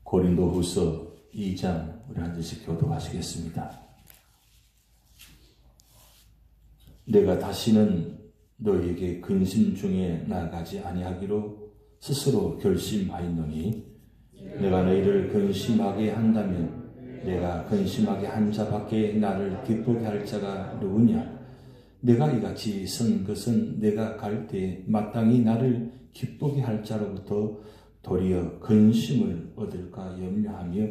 고린도후서 2장 우리 한 절씩 교독하시겠습니다. 내가 다시는 너희에게 근심 중에 나아가지 아니하기로 스스로 결심하였노니 내가 너희를 근심하게 한다면 내가 근심하게 한 자밖에 나를 기쁘게 할 자가 누구냐? 내가 이같이 선 것은 내가 갈 때 마땅히 나를 기쁘게 할 자로부터 도리어 근심을 얻을까 염려하며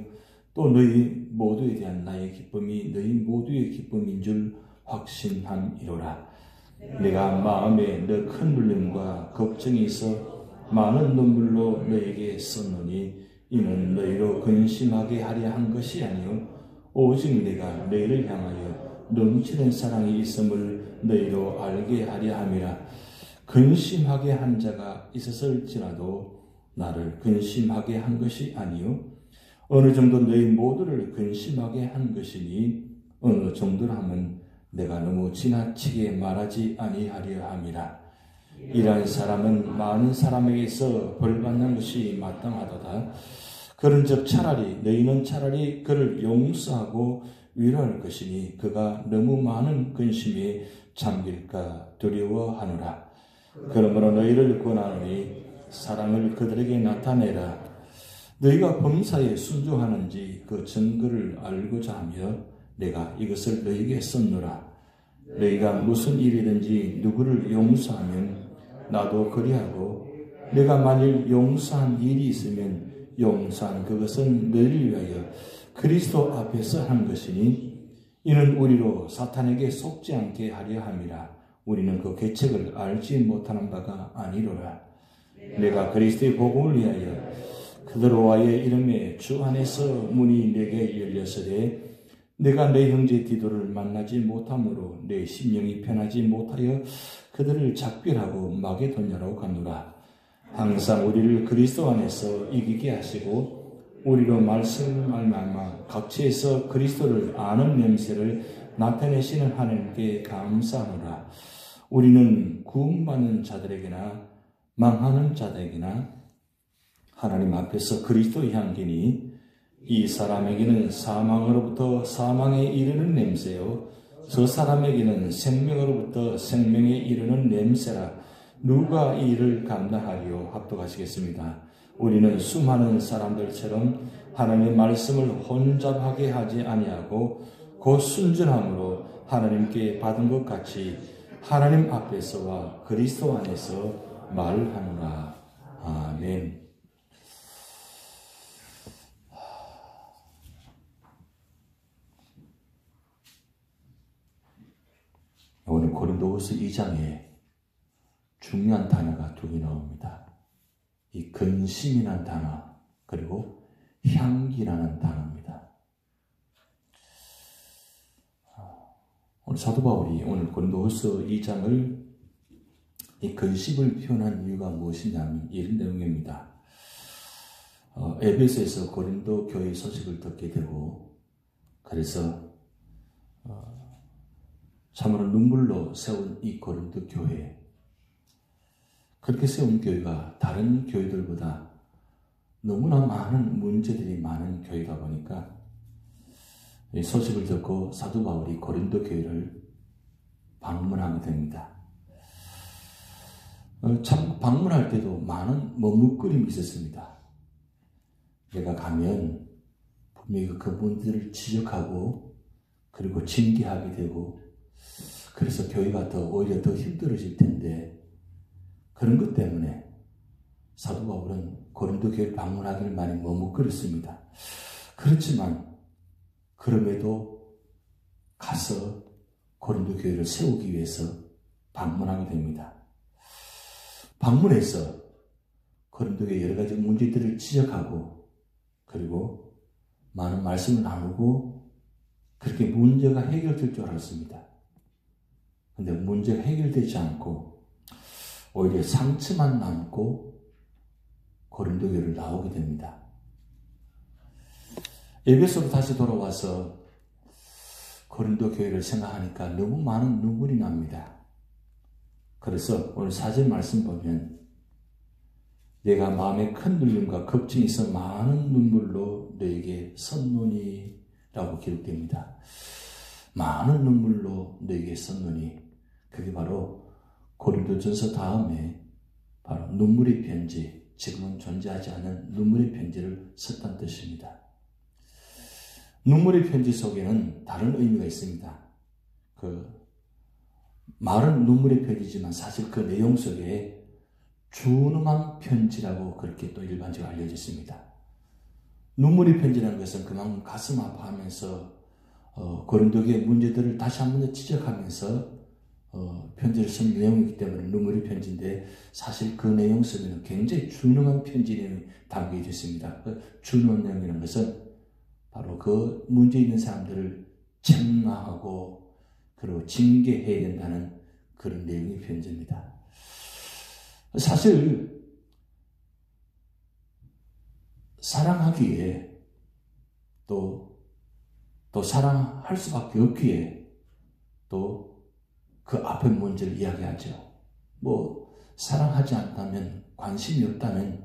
또 너희 모두에 대한 나의 기쁨이 너희 모두의 기쁨인 줄 확신함이로라. 내가 마음에 너 큰 눌림과 걱정이 있어 많은 눈물로 너에게 썼노니 이는 너희로 근심하게 하려 한 것이 아니요 오직 내가 너희를 향하여 넘치는 사랑이 있음을 너희로 알게 하려 함이라. 근심하게 한 자가 있었을지라도 나를 근심하게 한 것이 아니요 어느 정도 너희 모두를 근심하게 한 것이니 어느 정도라 하면 내가 너무 지나치게 말하지 아니하려 함이라. 이러한 사람은 많은 사람에게서 벌받는 것이 마땅하도다. 그런즉 너희는 차라리 그를 용서하고 위로할 것이니 그가 너무 많은 근심에 잠길까 두려워하노라. 그러므로 너희를 권하노니 사랑을 그들에게 나타내라. 너희가 범사에 순종하는지 그 증거를 알고자 하며 내가 이것을 너희에게 썼노라. 너희가 무슨 일이든지 누구를 용서하면 나도 그리하고 내가 만일 용서한 일이 있으면 용서한 그것은 너희를 위하여 그리스도 앞에서 한 것이니 이는 우리로 사탄에게 속지 않게 하려 함이라. 우리는 그 계책을 알지 못하는 바가 아니로라. 내가 그리스도의 복음을 위하여 그들과의 이름에 주 안에서 문이 내게 열렸으되 내가 내 형제 디도를 만나지 못함으로 내 심령이 편하지 못하여 그들을 작별하고 마게도냐로 가노라. 항상 우리를 그리스도 안에서 이기게 하시고 우리로 말씀을 말미암아 각지에서 그리스도를 아는 냄새를 나타내시는 하나님께 감사하노라. 우리는 구원받는 자들에게나 망하는 자들에게나 하나님 앞에서 그리스도의 향기니 이 사람에게는 사망으로부터 사망에 이르는 냄새요 저 사람에게는 생명으로부터 생명에 이르는 냄새라. 누가 이 일을 감당하리요? 합독하시겠습니다. 우리는 수많은 사람들처럼 하나님의 말씀을 혼잡하게 하지 아니하고 곧 순전함으로 하나님께 받은 것 같이 하나님 앞에서와 그리스도 안에서 말하노라. 아멘. 오늘 고린도후서 2장에 중요한 단어가 두 개 나옵니다. 이 근심이라는 단어 그리고 향기라는 단어입니다. 오늘 사도 바울이 오늘 고린도후서 2장을 이 근심을 표현한 이유가 무엇이냐면 이런 내용입니다. 에베소에서 고린도 교회 소식을 듣게 되고 그래서 참으로 눈물로 세운 이 고린도 교회, 그렇게 세운 교회가 다른 교회들보다 너무나 많은 문제들이 많은 교회다 보니까 이 소식을 듣고 사도 바울이 고린도 교회를 방문하게 됩니다. 참 방문할 때도 많은 머뭇거림이 있었습니다. 내가 가면 분명히 그분들을 지적하고 그리고 징계하게 되고 그래서 교회가 오히려 더 힘들어질 텐데 그런 것 때문에 사도 바울은 고린도 교회를 방문하기를 많이 머뭇거렸습니다. 그렇지만 그럼에도 가서 고린도 교회를 세우기 위해서 방문하게 됩니다. 방문해서 고린도 교회 여러 가지 문제들을 지적하고 그리고 많은 말씀을 나누고 그렇게 문제가 해결될 줄 알았습니다. 그런데 문제가 해결되지 않고 오히려 상처만 남고 고린도 교회를 나오게 됩니다. 에베소로 다시 돌아와서 고린도 교회를 생각하니까 너무 많은 눈물이 납니다. 그래서 오늘 4절 말씀 보면 내가 마음에 큰 눌림과 걱정이 있어 많은 눈물로 너에게 섰노니라고 기록됩니다. 많은 눈물로 너에게 섰노니, 그게 바로 고린도전서 다음에 바로 눈물의 편지, 지금은 존재하지 않는 눈물의 편지를 썼다는 뜻입니다. 눈물의 편지 속에는 다른 의미가 있습니다. 말은 눈물의 편지지만 사실 그 내용 속에 준엄한 편지라고 그렇게 또 일반적으로 알려져 있습니다. 눈물의 편지라는 것은 그만큼 가슴 아파하면서 고린도교의 문제들을 다시 한 번 더 지적하면서 편지를 쓴 내용이기 때문에 눈물의 편지인데, 사실 그 내용 속에는 굉장히 준엄한 편지 내용이 담겨 있습니다. 준엄한 내용이라는 것은 바로 그 문제 있는 사람들을 책망하고 그리고 징계해야 된다는 그런 내용의 편지입니다. 사실 사랑하기에 또 사랑할 수밖에 없기에 또 그 앞에 문제를 이야기하죠. 사랑하지 않다면, 관심이 없다면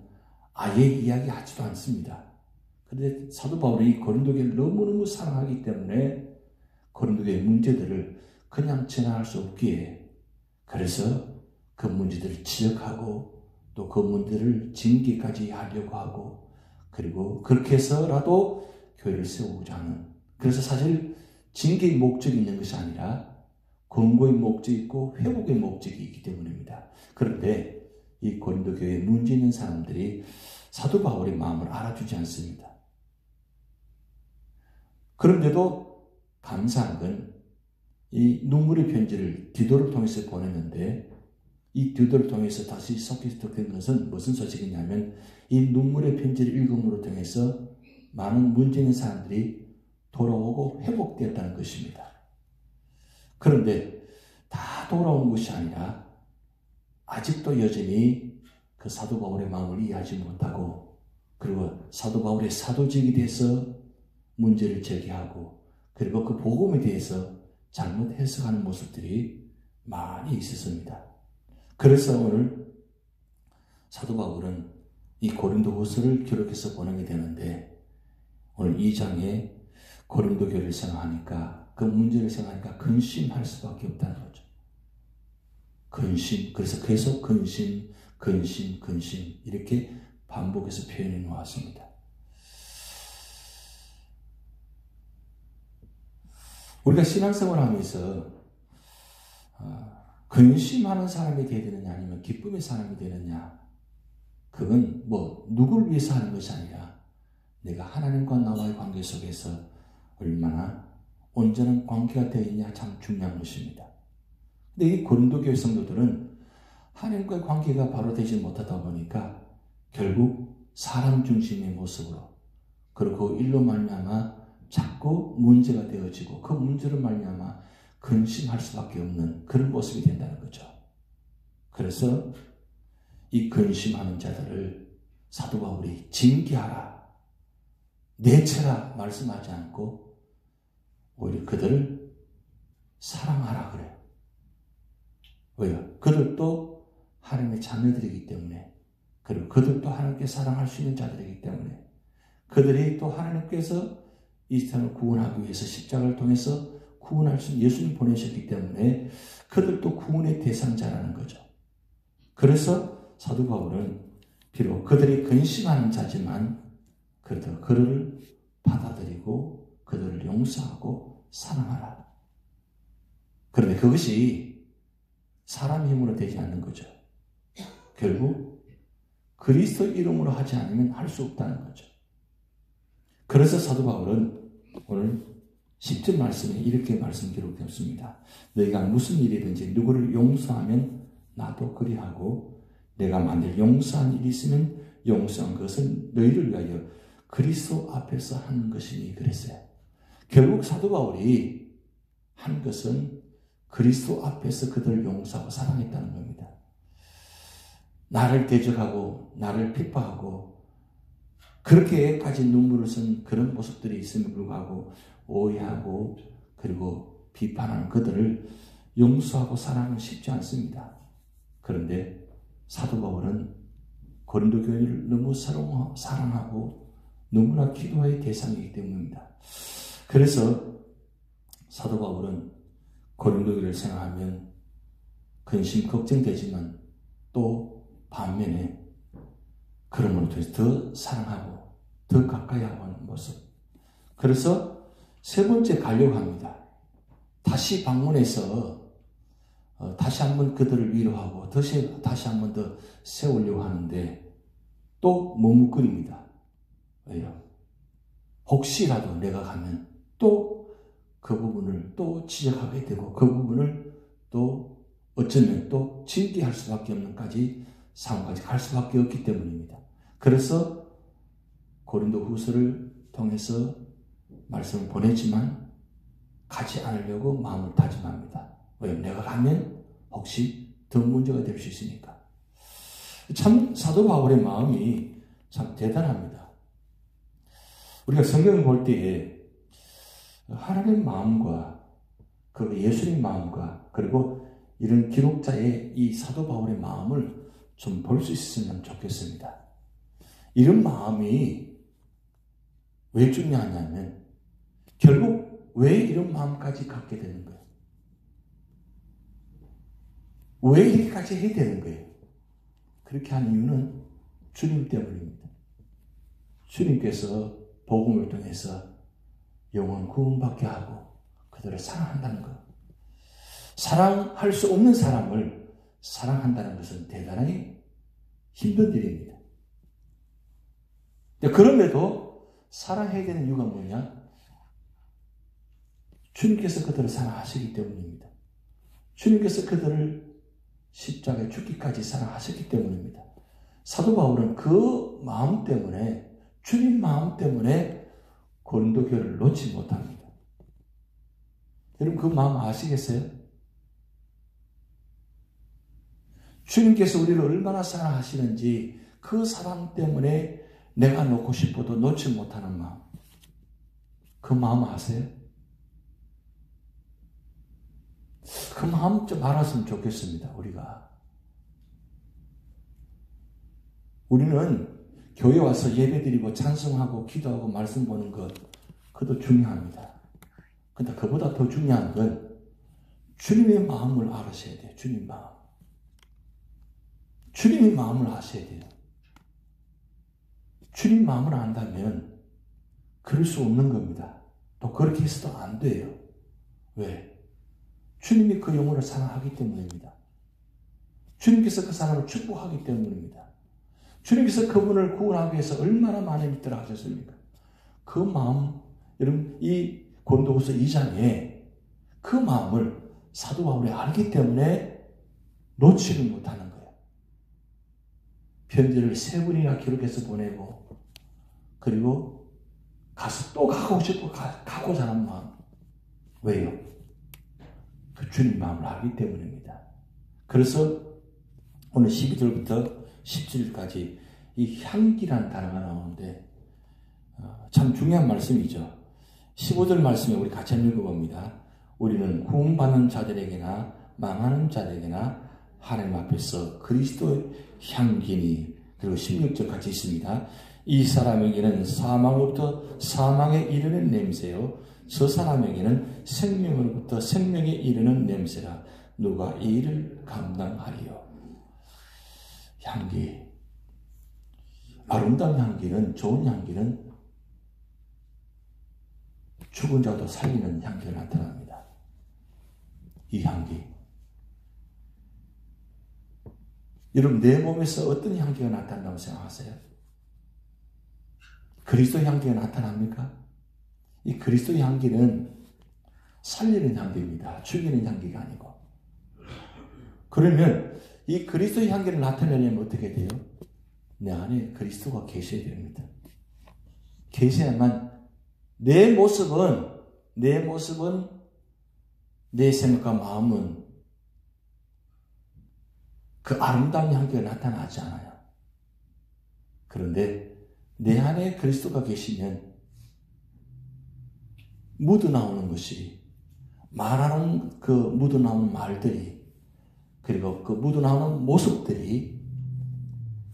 아예 이야기하지도 않습니다. 그런데 사도 바울이 이 고린도교를 너무너무 사랑하기 때문에 고린도교의 문제들을 그냥 지나갈 수 없기에, 그래서 그 문제들을 지적하고 또 그 문제를 징계까지 하려고 하고, 그리고 그렇게 해서라도 교회를 세우고자 하는, 그래서 사실 징계의 목적이 있는 것이 아니라 권고의 목적이 있고 회복의 목적이 있기 때문입니다. 그런데 이 고린도 교회에 문제 있는 사람들이 사도 바울의 마음을 알아주지 않습니다. 그런데도 감사한 건 이 눈물의 편지를 디도를 통해서 보냈는데, 이 디도를 통해서 다시 소개된 것은 무슨 소식이냐면, 이 눈물의 편지를 읽음으로 통해서 많은 문제 있는 사람들이 돌아오고 회복되었다는 것입니다. 그런데 다 돌아온 것이 아니라 아직도 여전히 그 사도 바울의 마음을 이해하지 못하고, 그리고 사도 바울의 사도직에 대해서 문제를 제기하고, 그리고 그 복음에 대해서 잘못 해석하는 모습들이 많이 있었습니다. 그래서 오늘 사도 바울은 이 고린도후서를 기록해서 보내게 되는데, 오늘 2장에 고린도 교회를 생각하니까, 그 문제를 생각하니까 근심할 수밖에 없다는 거죠. 근심. 그래서 계속 근심 이렇게 반복해서 표현해 놓았습니다. 우리가 신앙생활을 하면서 근심하는 사람이 되어야 되느냐 아니면 기쁨의 사람이 되느냐, 그건 누구를 위해서 하는 것이 아니라 내가 하나님과 나와의 관계 속에서 얼마나 온전한 관계가 되어 있냐, 참 중요한 것입니다. 근데 이 고린도 교회 성도들은 하나님과의 관계가 바로 되지 못하다 보니까 결국 사람 중심의 모습으로, 그리고 그 일로 말미암아 자꾸 문제가 되어지고 그 문제로 말미암아 근심할 수밖에 없는 그런 모습이 된다는 거죠. 그래서 이 근심하는 자들을 사도 바울이 징계하라, 내쳐라 말씀하지 않고 오히려 그들을 사랑하라 그래요. 왜요? 그들도 하나님의 자녀들이기 때문에, 그리고 그들도 하나님께 사랑할 수 있는 자들이기 때문에, 그들이 또 하나님께서 이 세상을 구원하기 위해서 십자가를 통해서 구원할 수 있는 예수님 보내셨기 때문에 그들도 구원의 대상자라는 거죠. 그래서 사도 바울은 비록 그들이 근심하는 자지만 그래도 그들을 받아들이고 그들을 용서하고 사랑하라. 그런데 그것이 사람 힘으로 되지 않는 거죠. 결국 그리스도 이름으로 하지 않으면 할 수 없다는 거죠. 그래서 사도 바울은 오늘 10절 말씀에 이렇게 말씀 기록했습니다. 너희가 무슨 일이든지 누구를 용서하면 나도 그리하고, 내가 만일 용서한 일이 있으면 용서한 것은 너희를 위하여 그리스도 앞에서 하는 것이니 그랬어요. 결국 사도 바울이 한 것은 그리스도 앞에서 그들을 용서하고 사랑했다는 겁니다. 나를 대적하고 나를 핍박하고 그렇게까지 눈물을 쓴 그런 모습들이 있음에도 불구하고 오해하고 그리고 비판하는 그들을 용서하고 사랑하는 쉽지 않습니다. 그런데 사도 바울은 고린도 교회를 너무 사랑하고 너무나 기도의 대상이기 때문입니다. 그래서 사도 바울은 고린도 교회를 생각하면 근심 걱정되지만 또 반면에 그러므로 더 사랑하고 더 가까이 하고 하는 모습. 그래서 세 번째 가려고 합니다. 다시 방문해서 다시 한번 그들을 위로하고 다시 한번 더 세우려고 하는데 또 머뭇거립니다. 왜요? 혹시라도 내가 가면 또 그 부분을 또 지적하게 되고 그 부분을 또 어쩌면 또 징계할 수밖에 없는 상황까지 갈 수밖에 없기 때문입니다. 그래서 고린도 후서를 통해서 말씀을 보내지만 가지 않으려고 마음을 다짐합니다. 왜요? 내가 가면 혹시 더 문제가 될 수 있으니까. 참 사도 바울의 마음이 참 대단합니다. 우리가 성경을 볼 때에 하나님의 마음과 그 예수님 마음과 그리고 이런 기록자의 이 사도 바울의 마음을 좀 볼 수 있으면 좋겠습니다. 이런 마음이 왜 중요하냐면 결국 왜 이런 마음까지 갖게 되는 거예요? 왜 이렇게까지 해야 되는 거예요? 그렇게 한 이유는 주님 때문입니다. 주님께서 복음을 통해서 영혼 구원받게 하고 그들을 사랑한다는 것. 사랑할 수 없는 사람을 사랑한다는 것은 대단히 힘든 일입니다. 그럼에도 사랑해야 되는 이유가 뭐냐? 주님께서 그들을 사랑하시기 때문입니다. 주님께서 그들을 십자가에 죽기까지 사랑하셨기 때문입니다. 사도 바울은 그 마음 때문에 주님 마음 때문에 고린도 교회를 놓지 못합니다. 여러분 그 마음 아시겠어요? 주님께서 우리를 얼마나 사랑하시는지 그 사랑 때문에 내가 놓고 싶어도 놓지 못하는 마음. 그 마음 아세요? 그 마음 좀 알았으면 좋겠습니다. 우리는 교회 와서 예배드리고 찬송하고 기도하고 말씀 보는 것 그것도 중요합니다. 근데 그보다 더 중요한 건 주님의 마음을 알으셔야 돼요. 주님 마음. 주님의 마음을 아셔야 돼요. 주님 마음을 안다면 그럴 수 없는 겁니다. 또 그렇게 해서도 안 돼요. 왜? 주님이 그 영혼을 사랑하기 때문입니다. 주님께서 그 사람을 축복하기 때문입니다. 주님께서 그분을 구원하기 위해서 얼마나 많은 일들을 하셨습니까? 그 마음, 여러분 이 고린도후서 2장에 그 마음을 사도 바울이 알기 때문에 놓지를 못하는 거예요. 편지를 3번이나 기록해서 보내고 그리고 가서 또 가고 싶고 가고자 하는 마음. 왜요? 그 주님 마음을 알기 때문입니다. 그래서 오늘 12절부터 17절까지 이 향기라는 단어가 나오는데 참 중요한 말씀이죠. 15절 말씀에 우리 같이 한번 읽어봅니다. 우리는 구원받는 자들에게나 망하는 자들에게나 하나님 앞에서 그리스도의 향기니. 그리고 16절 같이 있습니다. 이 사람에게는 사망으로부터 사망에 이르는 냄새요 저 사람에게는 생명으로부터 생명에 이르는 냄새라. 누가 이 일을 감당하리요. 향기, 아름다운 향기는, 좋은 향기는 죽은 자도 살리는 향기가 나타납니다. 이 향기. 여러분 내 몸에서 어떤 향기가 나타난다고 생각하세요? 그리스도의 향기가 나타납니까? 이 그리스도의 향기는 살리는 향기입니다. 죽이는 향기가 아니고. 그러면 이 그리스도의 향기를 나타내려면 어떻게 돼요? 내 안에 그리스도가 계셔야 됩니다. 계셔야만 내 모습은 내 생각과 마음은 그 아름다운 향기가 나타나지 않아요. 그런데 내 안에 그리스도가 계시면 묻어나오는 것이 말하는 그 묻어나오는 말들이 그리고 그 묻어나오는 모습들이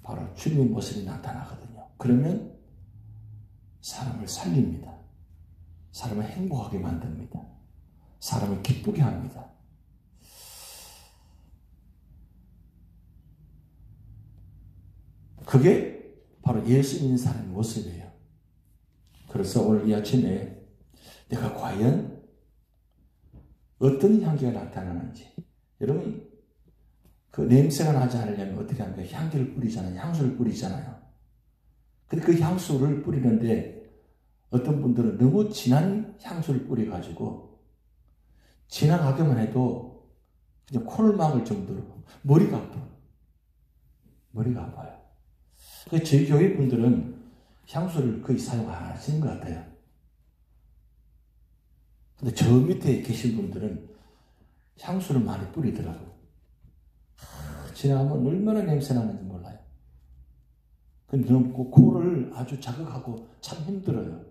바로 주님의 모습이 나타나거든요. 그러면 사람을 살립니다. 사람을 행복하게 만듭니다. 사람을 기쁘게 합니다. 그게 바로 예수 믿는 사람의 모습이에요. 그래서 오늘 이 아침에 내가 과연 어떤 향기가 나타나는지, 여러분 그 냄새가 나지 않으려면 어떻게 합니까? 향기를 뿌리잖아요. 향수를 뿌리잖아요. 근데 그 향수를 뿌리는데 어떤 분들은 너무 진한 향수를 뿌려가지고 지나가기만 해도 그냥 코를 막을 정도로 머리가 아파요. 머리가 아파요. 저희 교회 분들은 향수를 거의 사용 안 하시는 것 같아요. 근데 저 밑에 계신 분들은 향수를 많이 뿌리더라고요. 지나가면 얼마나 냄새 나는지 몰라요. 근데 그 코를 아주 자극하고 참 힘들어요.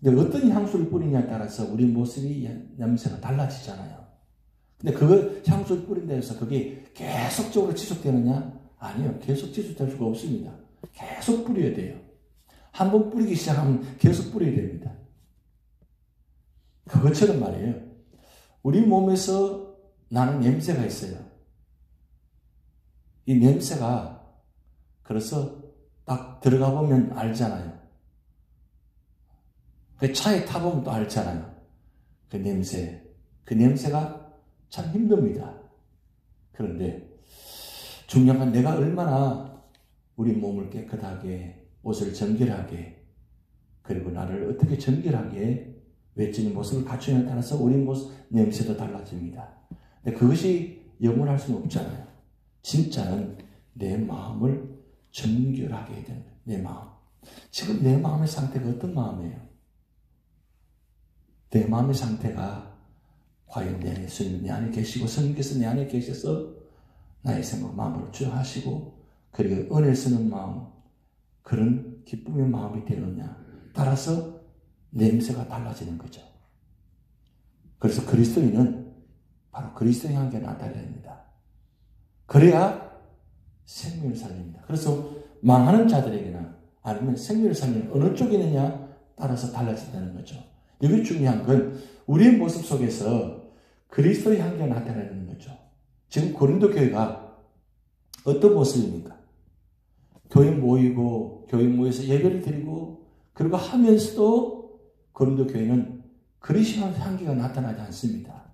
근데 어떤 향수를 뿌리냐에 따라서 우리 모습이 냄새가 달라지잖아요. 근데 그 향수를 뿌린다 해서 그게 계속적으로 지속되느냐? 아니요. 계속 지속될 수가 없습니다. 계속 뿌려야 돼요. 한번 뿌리기 시작하면 계속 뿌려야 됩니다. 그것처럼 말이에요. 우리 몸에서 나는 냄새가 있어요. 이 냄새가 그래서 딱 들어가 보면 알잖아요. 그 차에 타보면 또 알잖아요. 그 냄새. 그 냄새가 참 힘듭니다. 그런데 중요한 건 내가 얼마나 우리 몸을 깨끗하게, 옷을 정결하게, 그리고 나를 어떻게 정결하게 외적인 모습을 갖추냐에 따라서 우리 모습, 냄새도 달라집니다. 근데 그것이 영원할 수는 없잖아요. 진짜는 내 마음을 정결하게 해야 되는 거예요. 내 마음. 지금 내 마음의 상태가 어떤 마음이에요? 내 마음의 상태가 과연 내 예수님 내 안에 계시고 성령께서 내 안에 계셔서 나의 생각 마음으로 주하시고 그리고 은혜 쓰는 마음, 그런 기쁨의 마음이 되느냐 따라서 냄새가 달라지는 거죠. 그래서 그리스도인은 바로 그리스도의 향기가 나타나야 됩니다. 그래야 생명을 살립니다. 그래서 망하는 자들에게나 아니면 생명을 살리는 어느 쪽에 있느냐 따라서 달라진다는 거죠. 여기 중요한 건 우리의 모습 속에서 그리스도의 향기가 나타나는 거죠. 지금 고린도 교회가 어떤 모습입니까? 교회 모여서 예배를 드리고 그리고 하면서도 고린도 교회는 그리스도의 향기가 나타나지 않습니다.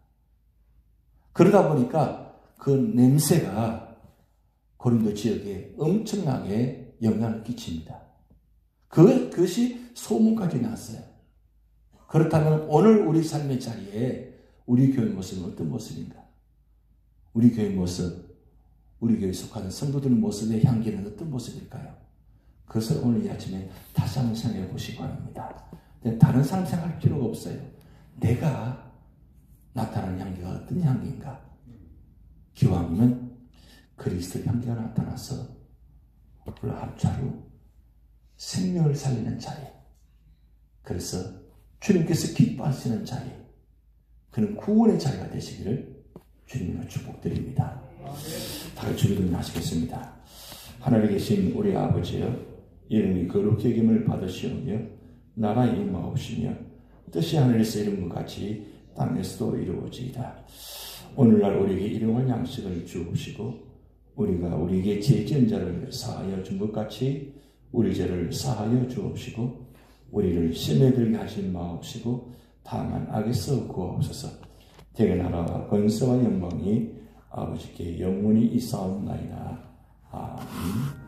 그러다 보니까 그 냄새가 고린도 지역에 엄청나게 영향을 끼칩니다. 그것이 소문까지 났어요. 그렇다면 오늘 우리 삶의 자리에 우리 교회 모습은 어떤 모습인가? 우리 교회 모습, 우리 교회에 속하는 성도들의 모습의 향기는 어떤 모습일까요? 그것을 오늘 이 아침에 다시 한번 생각해 보시기 바랍니다. 다른 사람 생각할 필요가 없어요. 내가 나타나는 향기가 어떤 향기인가? 기왕이면 그리스도의 향기가 나타나서 오늘 하루 생명을 살리는 자리, 그래서 주님께서 기뻐하시는 자리, 그런 구원의 자리가 되시기를 주님으로 축복드립니다. 다 같이 기도를 하시겠습니다. 하늘에 계신 우리 아버지여, 이름이 거룩히 여김을 받으시오며 나라 임하옵시며 뜻이 하늘에서 이룬 것 같이 땅에서도 이루어지이다. 오늘날 우리에게 일용할 양식을 주옵시고 우리가 우리에게 죄 지은 자를 사하여 준 것 같이 우리 죄를 사하여 주옵시고 우리를 시험에 들게 하신 마옵시고 다만 악에서 구하옵소서. 대개 나라와 권세와 영광이 아버지께 영원히 있사옵나이다. 아멘.